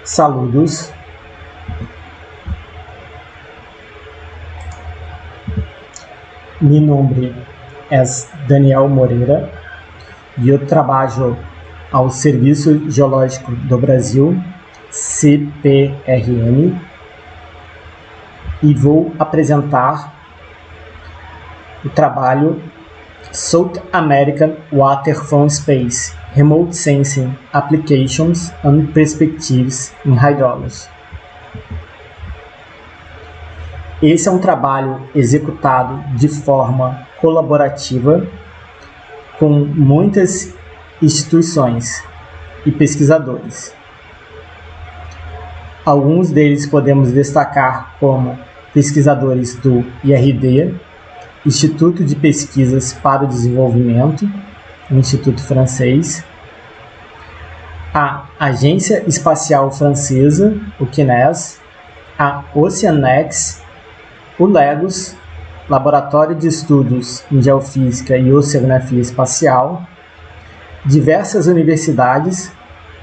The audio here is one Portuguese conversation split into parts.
Saludos. Mi nombre es Daniel Moreira e eu trabalho ao Serviço Geológico do Brasil, CPRM, e vou apresentar o trabalho South American Water from Space, Remote Sensing Applications and Perspectives in Hydrology. Esse é um trabalho executado de forma colaborativa com muitas instituições e pesquisadores. Alguns deles podemos destacar como pesquisadores do IRD, Instituto de Pesquisas para o Desenvolvimento, um instituto francês, a Agência Espacial Francesa, o CNES, a Oceanex, o LEGOS, Laboratório de Estudos em Geofísica e Oceanografia Espacial, diversas universidades,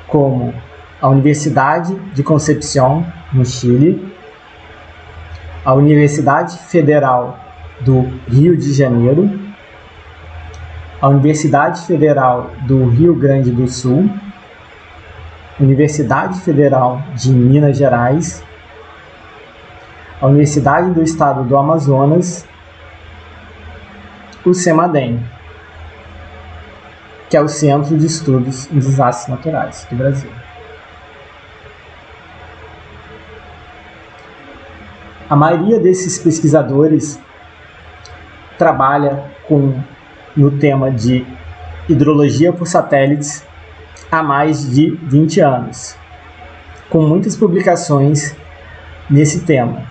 como a Universidade de Concepción, no Chile, a Universidade Federal do Rio de Janeiro, a Universidade Federal do Rio Grande do Sul, Universidade Federal de Minas Gerais, a Universidade do Estado do Amazonas, o CEMADEM, que é o Centro de Estudos em Desastres Naturais do Brasil. A maioria desses pesquisadores trabalha no tema de hidrologia por satélites há mais de 20 anos, com muitas publicações nesse tema.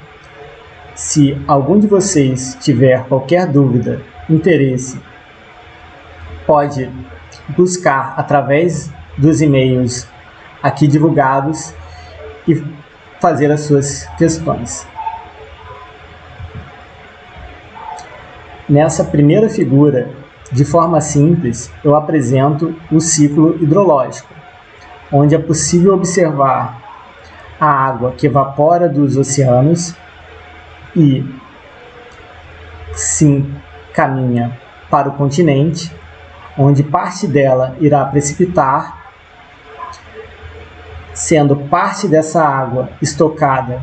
Se algum de vocês tiver qualquer dúvida, interesse, pode buscar através dos e-mails aqui divulgados e fazer as suas questões. Nessa primeira figura, de forma simples, eu apresento o ciclo hidrológico, onde é possível observar a água que evapora dos oceanos e se caminha para o continente, onde parte dela irá precipitar, sendo parte dessa água estocada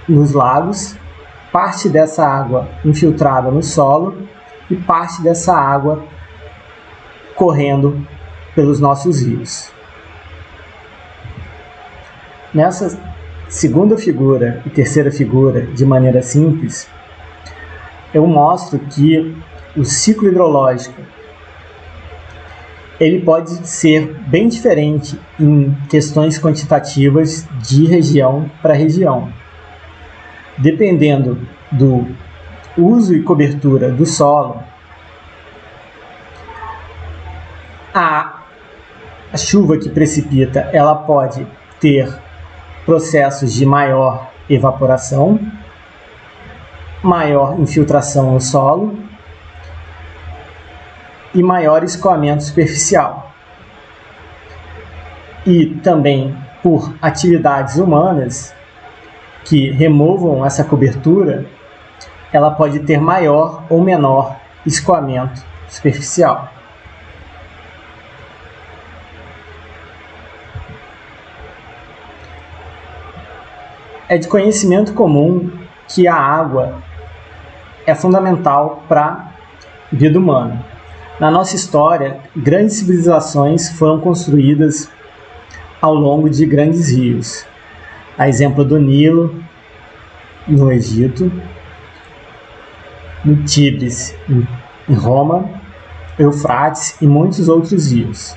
nos lagos, parte dessa água infiltrada no solo e parte dessa água correndo pelos nossos rios. Nessa segunda figura e terceira figura, de maneira simples, eu mostro que o ciclo hidrológico ele pode ser bem diferente em questões quantitativas de região para região. Dependendo do uso e cobertura do solo, a chuva que precipita ela pode ter processos de maior evaporação, maior infiltração no solo e maior escoamento superficial. E também por atividades humanas que removam essa cobertura, ela pode ter maior ou menor escoamento superficial. É de conhecimento comum que a água é fundamental para a vida humana. Na nossa história, grandes civilizações foram construídas ao longo de grandes rios. A exemplo do Nilo, no Egito, no Tigres, em Roma, Eufrates e muitos outros rios.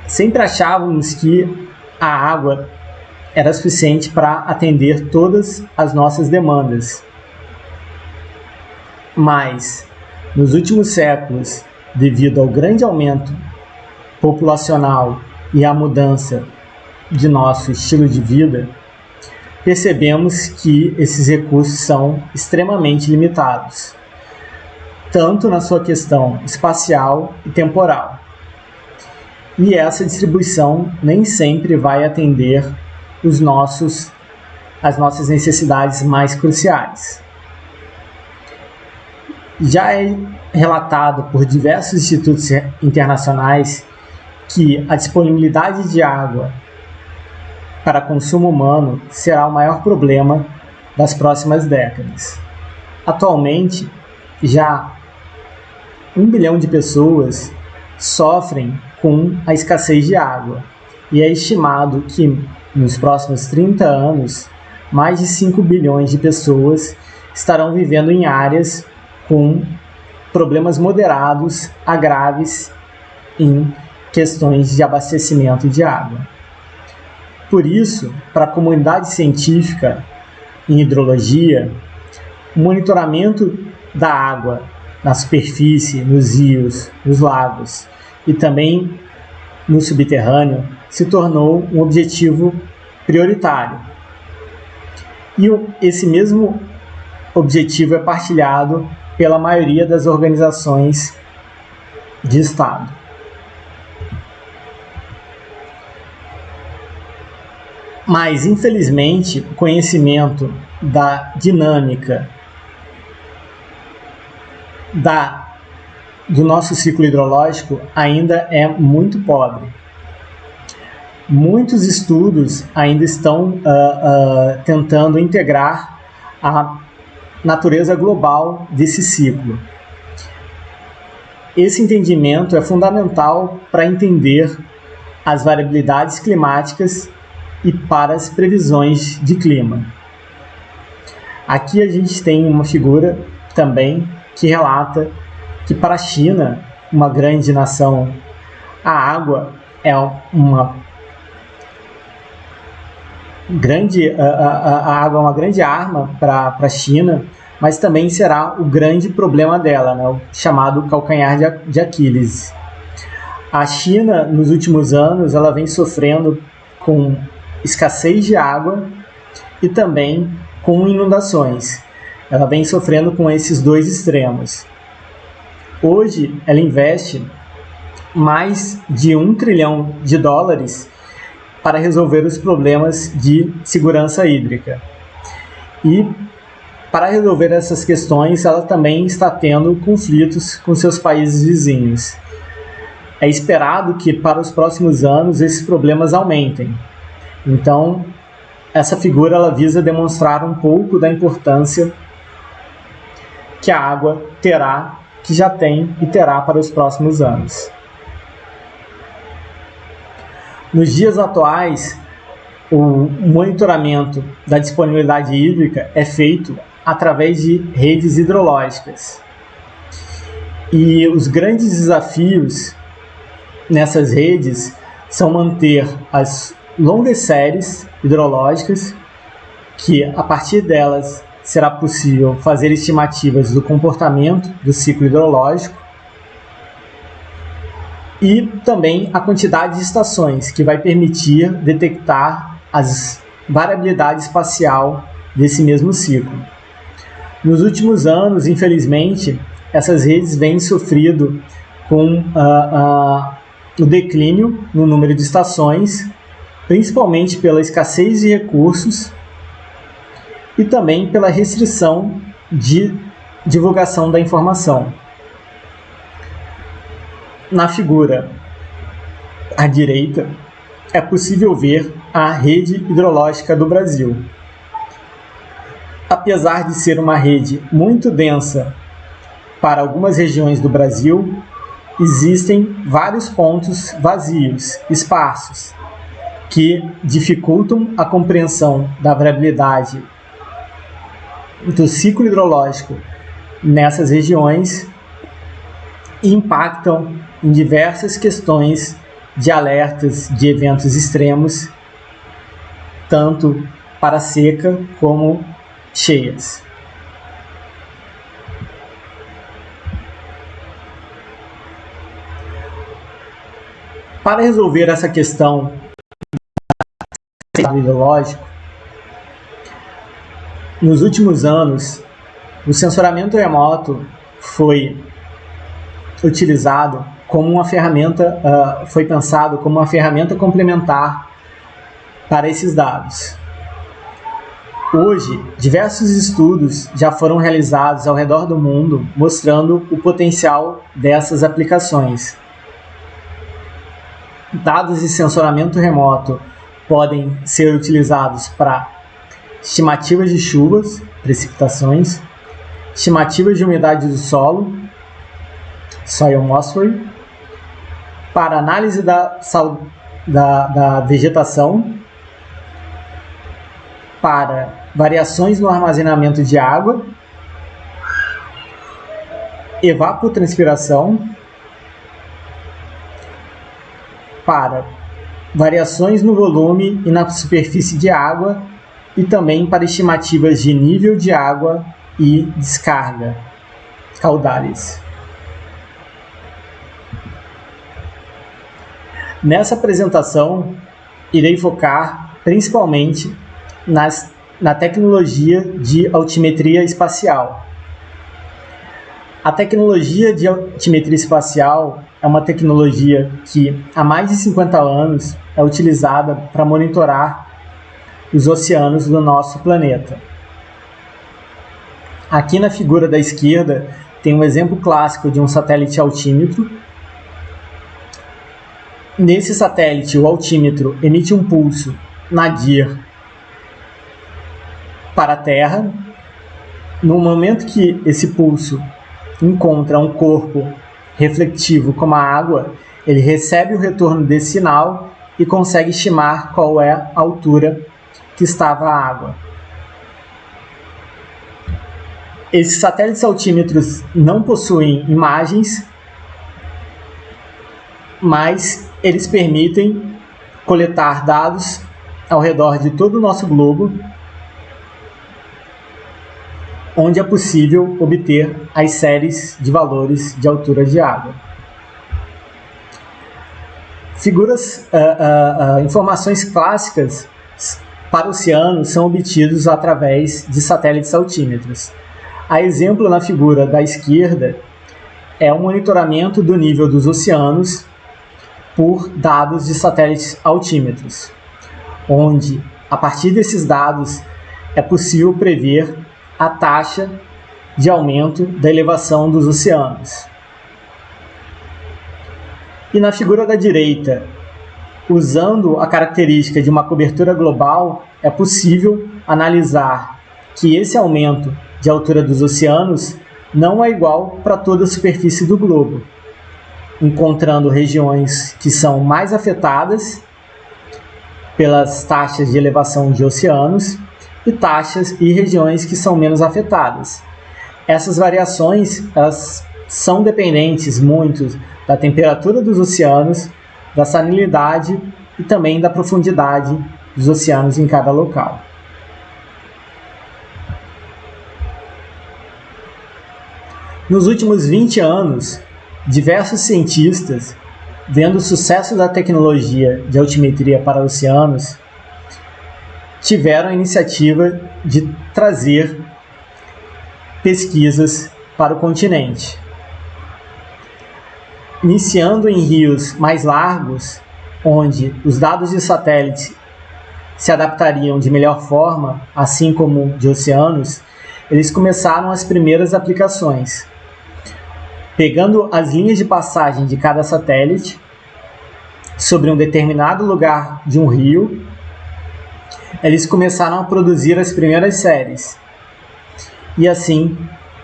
Sempre achávamos que a água era suficiente para atender todas as nossas demandas. Mas, nos últimos séculos, devido ao grande aumento populacional e à mudança de nosso estilo de vida, percebemos que esses recursos são extremamente limitados, tanto na sua questão espacial e temporal. e essa distribuição nem sempre vai atender as nossas necessidades mais cruciais. Já é relatado por diversos institutos internacionais que a disponibilidade de água para consumo humano será o maior problema das próximas décadas. Atualmente, já 1 bilhão de pessoas sofrem com a escassez de água, e é estimado que nos próximos 30 anos, mais de 5 bilhões de pessoas estarão vivendo em áreas com problemas moderados a graves em questões de abastecimento de água. Por isso, para a comunidade científica em hidrologia, o monitoramento da água na superfície, nos rios, nos lagos e também no subterrâneo se tornou um objetivo prioritário. E esse mesmo objetivo é partilhado pela maioria das organizações de Estado. Mas, infelizmente, o conhecimento da dinâmica do nosso ciclo hidrológico ainda é muito pobre. Muitos estudos ainda estão tentando integrar a natureza global desse ciclo. Esse entendimento é fundamental para entender as variabilidades climáticas e para as previsões de clima. Aqui a gente tem uma figura também que relata que para a China, uma grande nação, a água é uma grande arma para a China, mas também será o grande problema dela, né, o chamado calcanhar de Aquiles. A China, nos últimos anos, ela vem sofrendo com escassez de água e também com inundações. Ela vem sofrendo com esses dois extremos. Hoje, ela investe mais de $1 trilhão para resolver os problemas de segurança hídrica. E, para resolver essas questões, ela também está tendo conflitos com seus países vizinhos. É esperado que, para os próximos anos, esses problemas aumentem. Então, essa figura ela visa demonstrar um pouco da importância que a água terá, que já tem e terá para os próximos anos. Nos dias atuais, o monitoramento da disponibilidade hídrica é feito através de redes hidrológicas. E os grandes desafios nessas redes são manter as longas séries hidrológicas, que a partir delas será possível fazer estimativas do comportamento do ciclo hidrológico, e também a quantidade de estações, que vai permitir detectar as variabilidade espacial desse mesmo ciclo. Nos últimos anos, infelizmente, essas redes vêm sofrido com o declínio no número de estações, principalmente pela escassez de recursos e também pela restrição de divulgação da informação. Na figura à direita, é possível ver a rede hidrológica do Brasil. Apesar de ser uma rede muito densa para algumas regiões do Brasil, existem vários pontos vazios, esparsos, que dificultam a compreensão da variabilidade do ciclo hidrológico nessas regiões e impactam em diversas questões de alertas de eventos extremos, tanto para seca como cheias. Para resolver essa questão hidrológico, nos últimos anos, o sensoramento remoto foi utilizado como uma ferramenta, foi pensado como uma ferramenta complementar para esses dados. Hoje, diversos estudos já foram realizados ao redor do mundo mostrando o potencial dessas aplicações. Dados de sensoramento remoto podem ser utilizados para estimativas de chuvas, precipitações, estimativas de umidade do solo, soil moisture, para análise da vegetação, para variações no armazenamento de água, evapotranspiração, para variações no volume e na superfície de água e também para estimativas de nível de água e descarga caudales. Nessa apresentação, irei focar principalmente na tecnologia de altimetria espacial. A tecnologia de altimetria espacial é uma tecnologia que há mais de 50 anos é utilizada para monitorar os oceanos do nosso planeta. Aqui na figura da esquerda tem um exemplo clássico de um satélite altímetro. Nesse satélite, o altímetro emite um pulso nadir para a Terra. No momento que esse pulso encontra um corpo refletivo como a água, ele recebe o retorno desse sinal e consegue estimar qual é a altura que estava a água. Esses satélites altímetros não possuem imagens, mas eles permitem coletar dados ao redor de todo o nosso globo, onde é possível obter as séries de valores de altura de água. Informações clássicas para oceanos são obtidos através de satélites altímetros. A exemplo na figura da esquerda é o monitoramento do nível dos oceanos por dados de satélites altímetros, onde, a partir desses dados, é possível prever a taxa de aumento da elevação dos oceanos. E na figura da direita, usando a característica de uma cobertura global, é possível analisar que esse aumento de altura dos oceanos não é igual para toda a superfície do globo, encontrando regiões que são mais afetadas pelas taxas de elevação de oceanos e regiões que são menos afetadas. Essas variações elas são dependentes muito da temperatura dos oceanos, da salinidade e também da profundidade dos oceanos em cada local. Nos últimos 20 anos, diversos cientistas, vendo o sucesso da tecnologia de altimetria para oceanos, tiveram a iniciativa de trazer pesquisas para o continente. Iniciando em rios mais largos, onde os dados de satélite se adaptariam de melhor forma, assim como de oceanos, eles começaram as primeiras aplicações. Pegando as linhas de passagem de cada satélite sobre um determinado lugar de um rio, eles começaram a produzir as primeiras séries e assim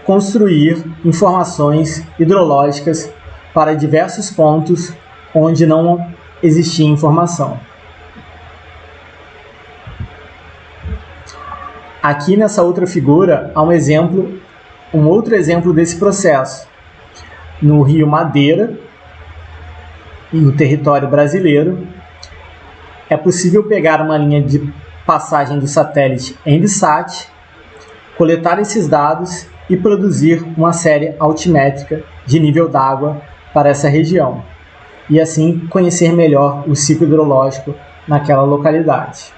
construir informações hidrológicas para diversos pontos onde não existia informação. Aqui nessa outra figura há um outro exemplo desse processo. No Rio Madeira, no território brasileiro, é possível pegar uma linha de passagem do satélite Embsat, coletar esses dados e produzir uma série altimétrica de nível d'água para essa região, e assim conhecer melhor o ciclo hidrológico naquela localidade.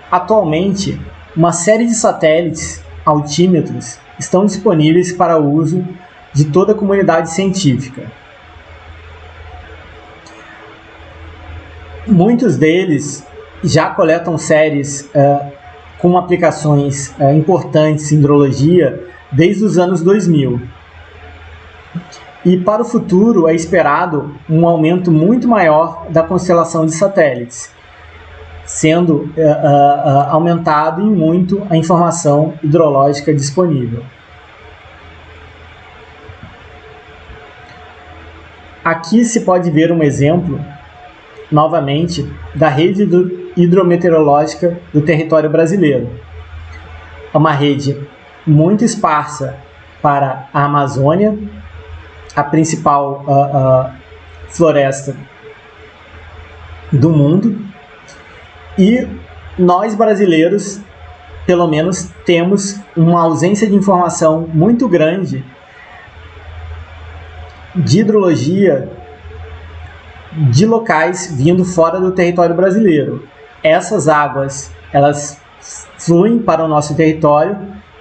Atualmente, uma série de satélites altímetros estão disponíveis para uso de toda a comunidade científica. Muitos deles já coletam séries com aplicações importantes em hidrologia desde os anos 2000. E para o futuro é esperado um aumento muito maior da constelação de satélites, sendo aumentado em muito a informação hidrológica disponível. Aqui se pode ver um exemplo, novamente, da rede hidrometeorológica do território brasileiro. É uma rede muito esparsa para a Amazônia, a principal floresta do mundo, e nós brasileiros, pelo menos, temos uma ausência de informação muito grande de hidrologia de locais vindo fora do território brasileiro. Essas águas, elas fluem para o nosso território,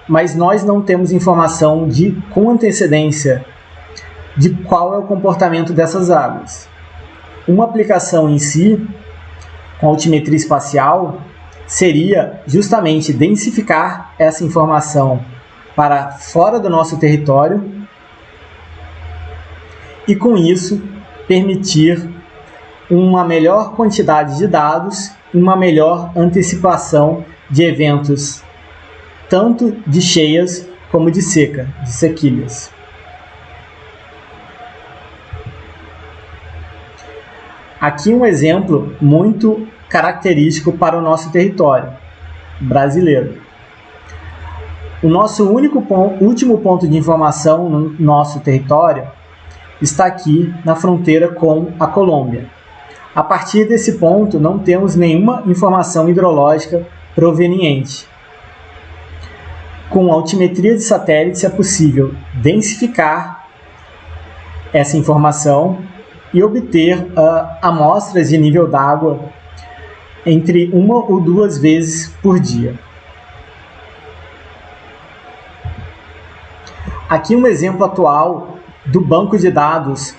mas nós não temos informação com antecedência de qual é o comportamento dessas águas. Uma aplicação em si, com altimetria espacial, seria justamente densificar essa informação para fora do nosso território e, com isso, permitir uma melhor quantidade de dados e uma melhor antecipação de eventos, tanto de cheias como de seca, de sequilhas. Aqui um exemplo muito característico para o nosso território brasileiro. O nosso último ponto de informação no nosso território está aqui na fronteira com a Colômbia. A partir desse ponto, não temos nenhuma informação hidrológica proveniente. Com altimetria de satélites é possível densificar essa informação e obter amostras de nível d'água entre 1 ou 2 vezes por dia. Aqui um exemplo atual do banco de dados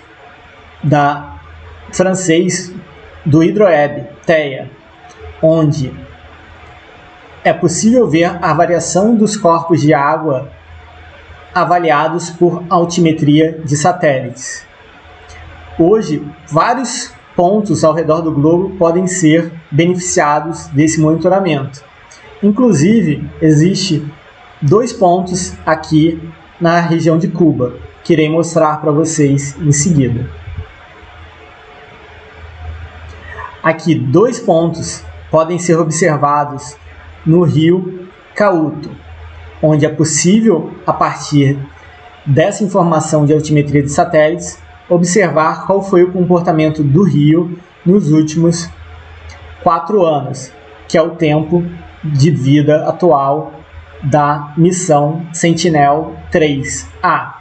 francês do Hydro-Web, TEIA, onde é possível ver a variação dos corpos de água avaliados por altimetria de satélites. Hoje, vários pontos ao redor do globo podem ser beneficiados desse monitoramento. Inclusive, existe 2 pontos aqui na região de Cuba, que irei mostrar para vocês em seguida. Aqui, 2 pontos podem ser observados no rio Cauto, onde é possível, a partir dessa informação de altimetria de satélites, observar qual foi o comportamento do rio nos últimos 4 anos, que é o tempo de vida atual da missão Sentinel-3A.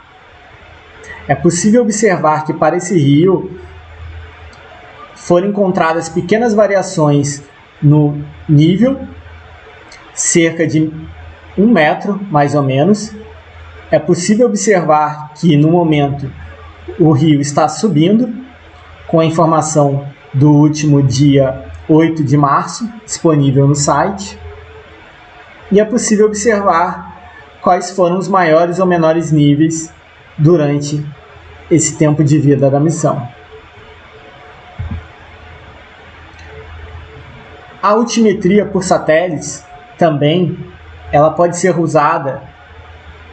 É possível observar que para esse rio foram encontradas pequenas variações no nível, cerca de 1 metro, mais ou menos. É possível observar que, no momento, o rio está subindo, com a informação do último dia 8 de março, disponível no site. E é possível observar quais foram os maiores ou menores níveis durante esse tempo de vida da missão. A altimetria por satélites também ela pode ser usada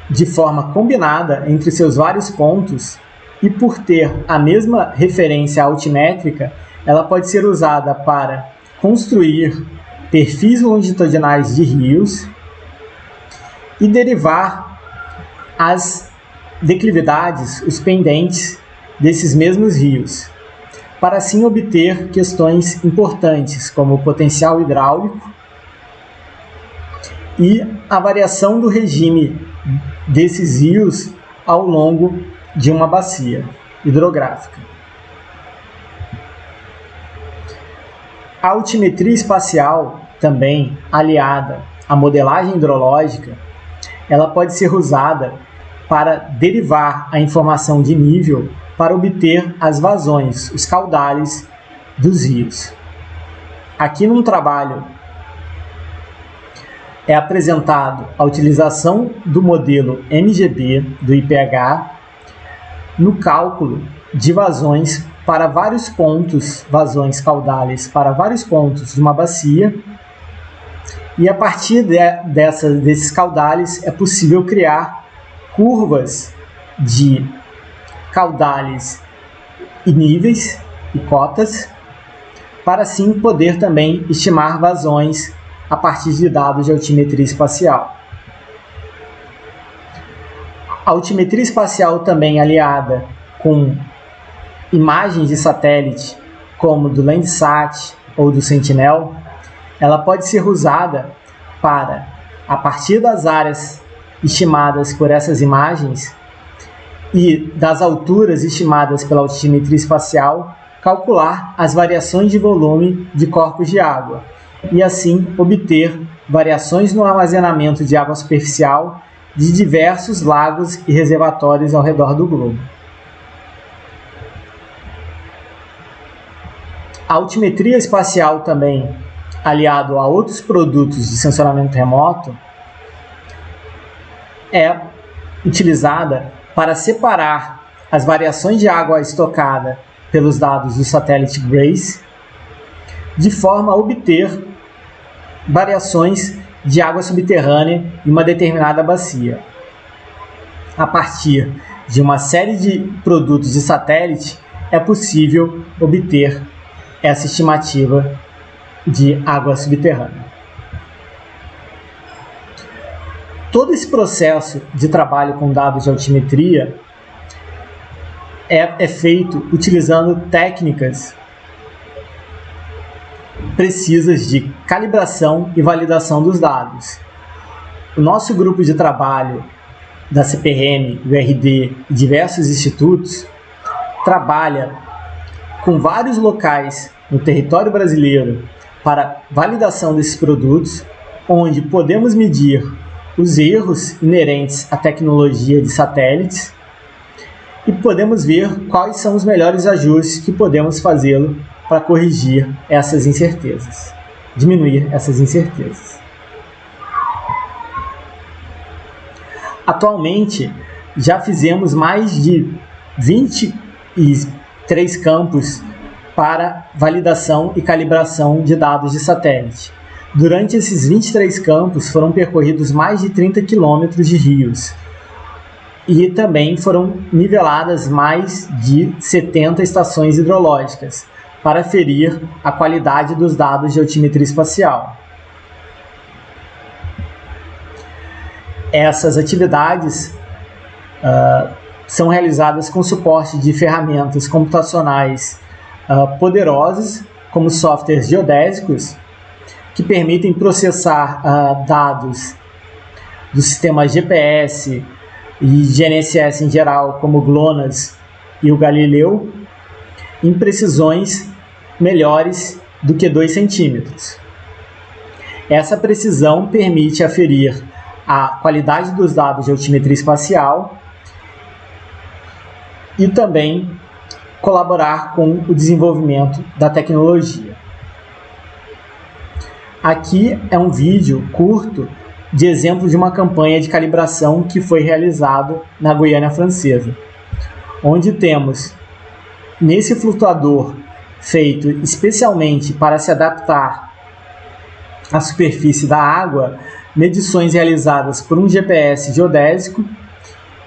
de forma combinada entre seus vários pontos, e por ter a mesma referência altimétrica, ela pode ser usada para construir perfis longitudinais de rios e derivar as declividades, os pendentes desses mesmos rios, para assim obter questões importantes como o potencial hidráulico e a variação do regime desses rios ao longo de uma bacia hidrográfica. A altimetria espacial, também aliada à modelagem hidrológica, ela pode ser usada para derivar a informação de nível para obter as vazões, os caudales dos rios. Aqui num trabalho é apresentado a utilização do modelo MGB do IPH no cálculo de vazões para vários pontos, vazões caudales para vários pontos de uma bacia, e a partir desses caudales é possível criar curvas de caudales e níveis e cotas, para assim poder também estimar vazões a partir de dados de altimetria espacial. A altimetria espacial também aliada com imagens de satélite, como do Landsat ou do Sentinel, ela pode ser usada para, a partir das áreas estimadas por essas imagens e das alturas estimadas pela altimetria espacial, calcular as variações de volume de corpos de água e assim obter variações no armazenamento de água superficial de diversos lagos e reservatórios ao redor do globo. A altimetria espacial também, aliado a outros produtos de sensoramento remoto, é utilizada para separar as variações de água estocada pelos dados do satélite GRACE, de forma a obter variações de água subterrânea em uma determinada bacia. A partir de uma série de produtos de satélite, é possível obter essa estimativa de água subterrânea. Todo esse processo de trabalho com dados de altimetria é feito utilizando técnicas precisas de calibração e validação dos dados. O nosso grupo de trabalho da CPRM, o RD e diversos institutos trabalha com vários locais no território brasileiro para validação desses produtos, onde podemos medir os erros inerentes à tecnologia de satélites e podemos ver quais são os melhores ajustes que podemos fazê-lo para corrigir essas incertezas, diminuir essas incertezas. Atualmente, já fizemos mais de 23 campos para validação e calibração de dados de satélite. Durante esses 23 campos foram percorridos mais de 30 quilômetros de rios e também foram niveladas mais de 70 estações hidrológicas para aferir a qualidade dos dados de altimetria espacial. Essas atividades são realizadas com suporte de ferramentas computacionais poderosas, como softwares geodésicos, que permitem processar dados do sistema GPS e GNSS em geral, como o GLONASS e o Galileu, em precisões melhores do que 2 centímetros. Essa precisão permite aferir a qualidade dos dados de altimetria espacial e também colaborar com o desenvolvimento da tecnologia. Aqui é um vídeo curto de exemplo de uma campanha de calibração que foi realizado na Guiana Francesa, onde temos nesse flutuador feito especialmente para se adaptar à superfície da água, medições realizadas por um GPS geodésico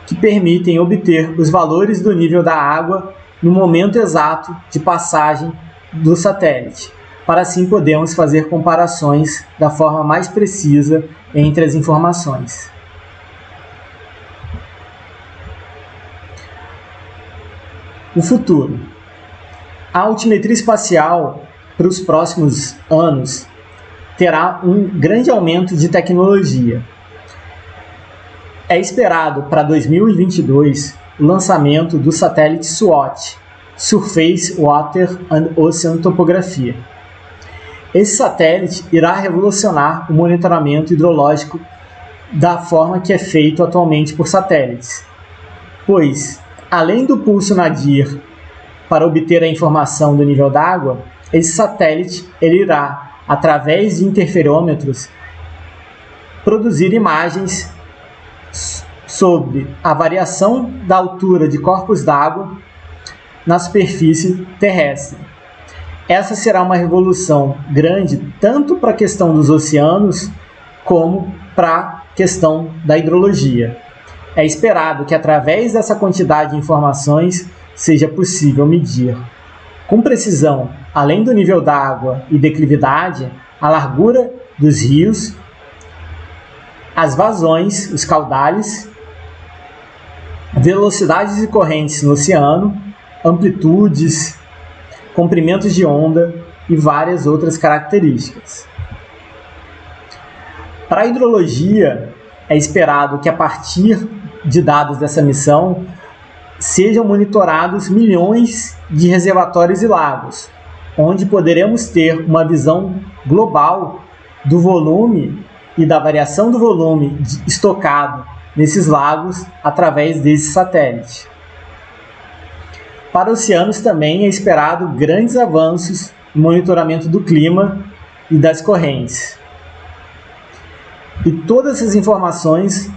que permitem obter os valores do nível da água no momento exato de passagem do satélite. Para assim podermos fazer comparações da forma mais precisa entre as informações. O futuro. A altimetria espacial para os próximos anos terá um grande aumento de tecnologia. É esperado para 2022 o lançamento do satélite SWOT, Surface Water and Ocean Topography. Esse satélite irá revolucionar o monitoramento hidrológico da forma que é feito atualmente por satélites, pois, além do pulso nadir para obter a informação do nível d'água, esse satélite ele irá, através de interferômetros, produzir imagens sobre a variação da altura de corpos d'água na superfície terrestre. Essa será uma revolução grande tanto para a questão dos oceanos como para a questão da hidrologia. É esperado que através dessa quantidade de informações seja possível medir com precisão, além do nível d'água e declividade, a largura dos rios, as vazões, os caudales, velocidades e correntes no oceano, amplitudes, comprimentos de onda e várias outras características. Para a hidrologia, é esperado que a partir de dados dessa missão sejam monitorados milhões de reservatórios e lagos, onde poderemos ter uma visão global do volume e da variação do volume estocado nesses lagos através desse satélite. Para oceanos também é esperado grandes avanços no monitoramento do clima e das correntes. E todas essas informações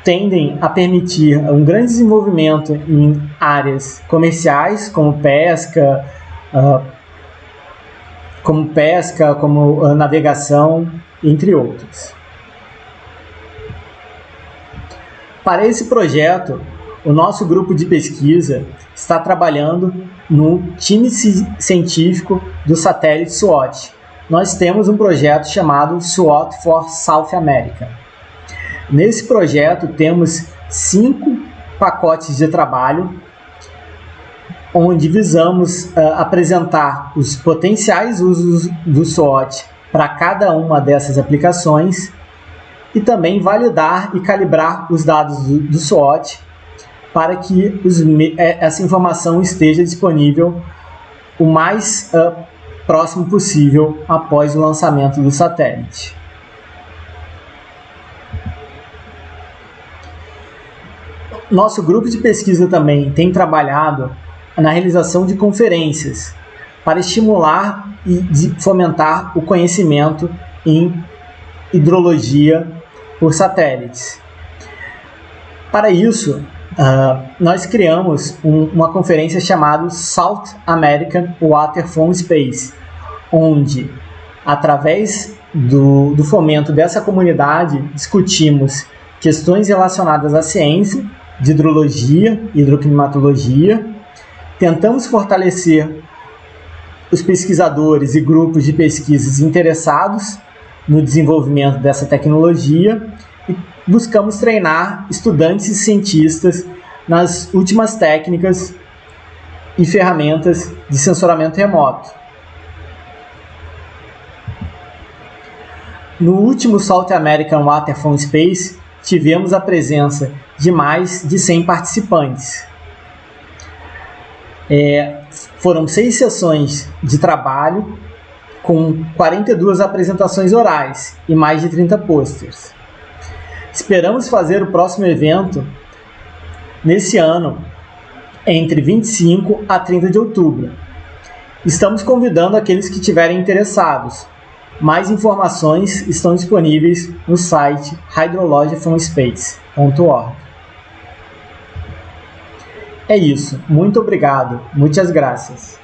tendem a permitir um grande desenvolvimento em áreas comerciais, como pesca, como navegação, entre outros. Para esse projeto, o nosso grupo de pesquisa está trabalhando no time científico do satélite SWOT. Nós temos um projeto chamado SWOT for South America. Nesse projeto temos 5 pacotes de trabalho, onde visamos apresentar os potenciais usos do SWOT para cada uma dessas aplicações e também validar e calibrar os dados do SWOT para que essa informação esteja disponível o mais próximo possível após o lançamento do satélite. Nosso grupo de pesquisa também tem trabalhado na realização de conferências para estimular e fomentar o conhecimento em hidrologia por satélites. Para isso, nós criamos uma conferência chamada South American Water from Space, onde, através do fomento dessa comunidade, discutimos questões relacionadas à ciência, de hidrologia e hidroclimatologia, tentamos fortalecer os pesquisadores e grupos de pesquisas interessados no desenvolvimento dessa tecnologia e buscamos treinar estudantes e cientistas nas últimas técnicas e ferramentas de sensoramento remoto. No último South American Water from Space, tivemos a presença de mais de 100 participantes. Foram 6 sessões de trabalho, com 42 apresentações orais e mais de 30 posters. Esperamos fazer o próximo evento nesse ano, entre 25 a 30 de outubro. Estamos convidando aqueles que estiverem interessados. Mais informações estão disponíveis no site hydrologyfromspace.org. É isso. Muito obrigado. Muitas graças.